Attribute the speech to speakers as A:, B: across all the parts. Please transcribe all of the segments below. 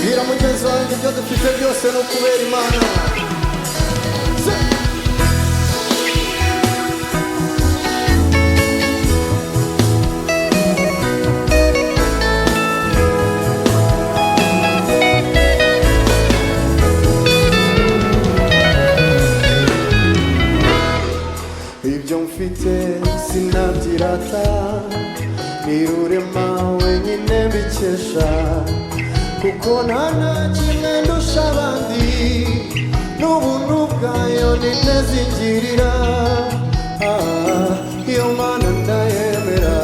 A: Gira mugenzi wanjye ibyo dufite byose no kubera Imana. Ibyo mfite sinabyirata, ni Rurema wenyine mbikesha, kuko nta na kimwe ndusha abandi, n'ubuntu bwayo nineza ingirira. Iyo Mana ndayemera.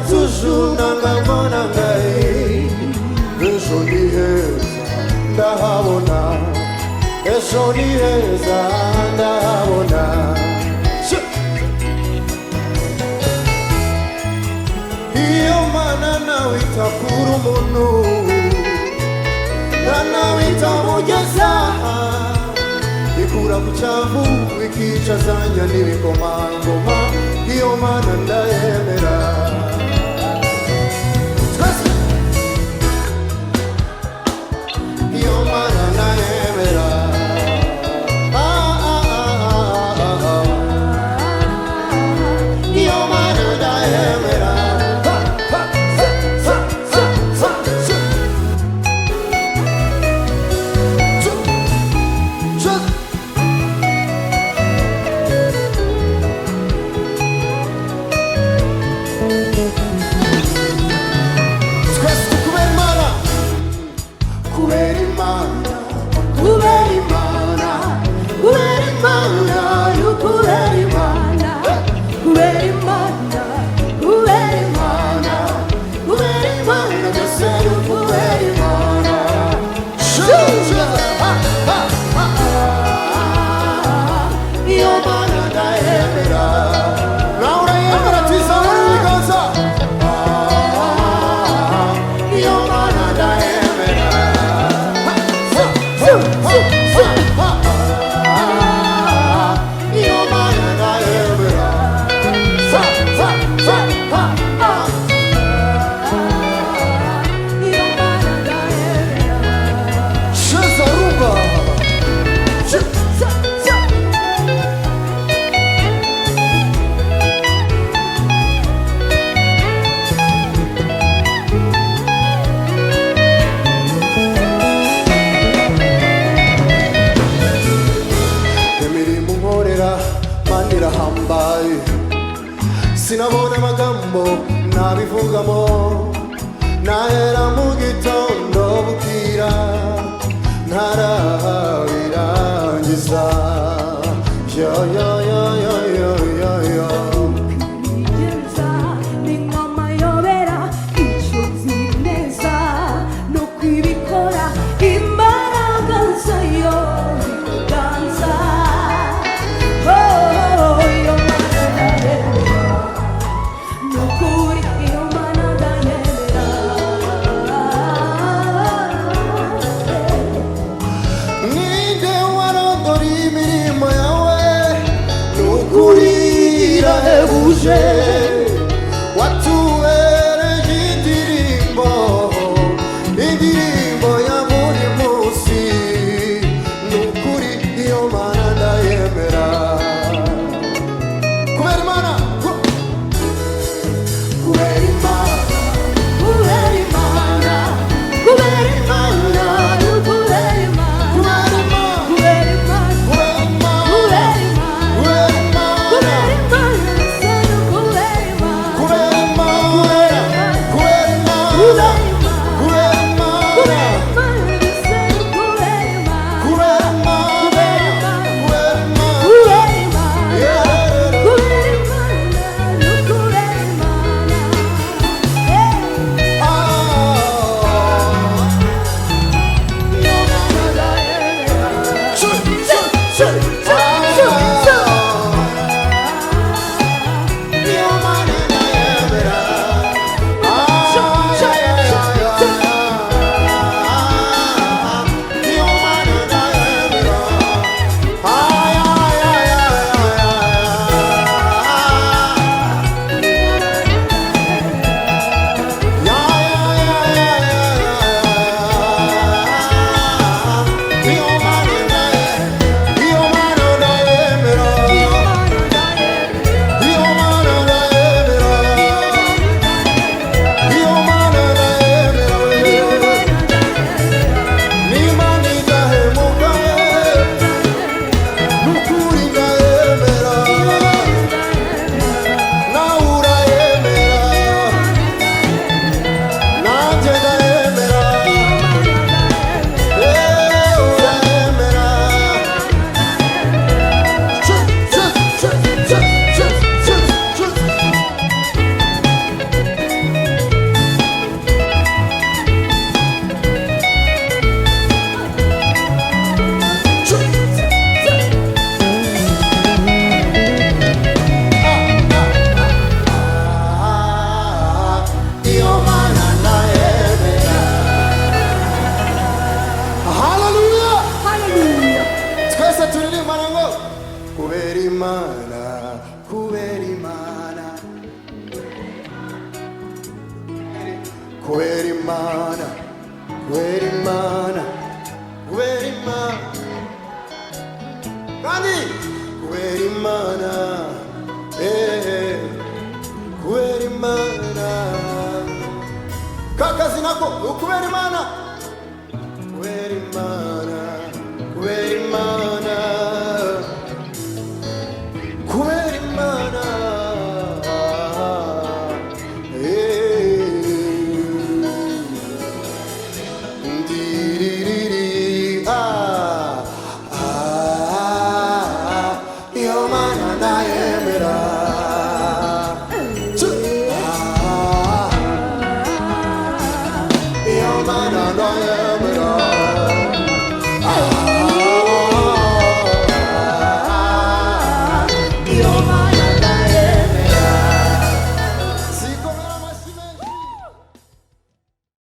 A: Toujours nangabona ngai, ejo ni heza ndahabona, ejo ni heza ndahabona. Iyo Mana nawe itakura umuntu, nawe itamugeza, ikura ku cyavu ikicazanya n'ibikomangoma. Iyo Mana ndayemera. Sinabona amagambo nabivugamo, nahera mu gitondo bukira ntarabirangiza. Yo yo yo yo yo yo yo. Watuwereje indirimbo ya buri munsi, nukuri iyo Mana ndayemera. Kubera Imana Imana, kubera Imana, kubera Imana, kubera Imana, kubera Imana, kandi kubera Imana, kubera Imana, kakazi nako ukubera Imana.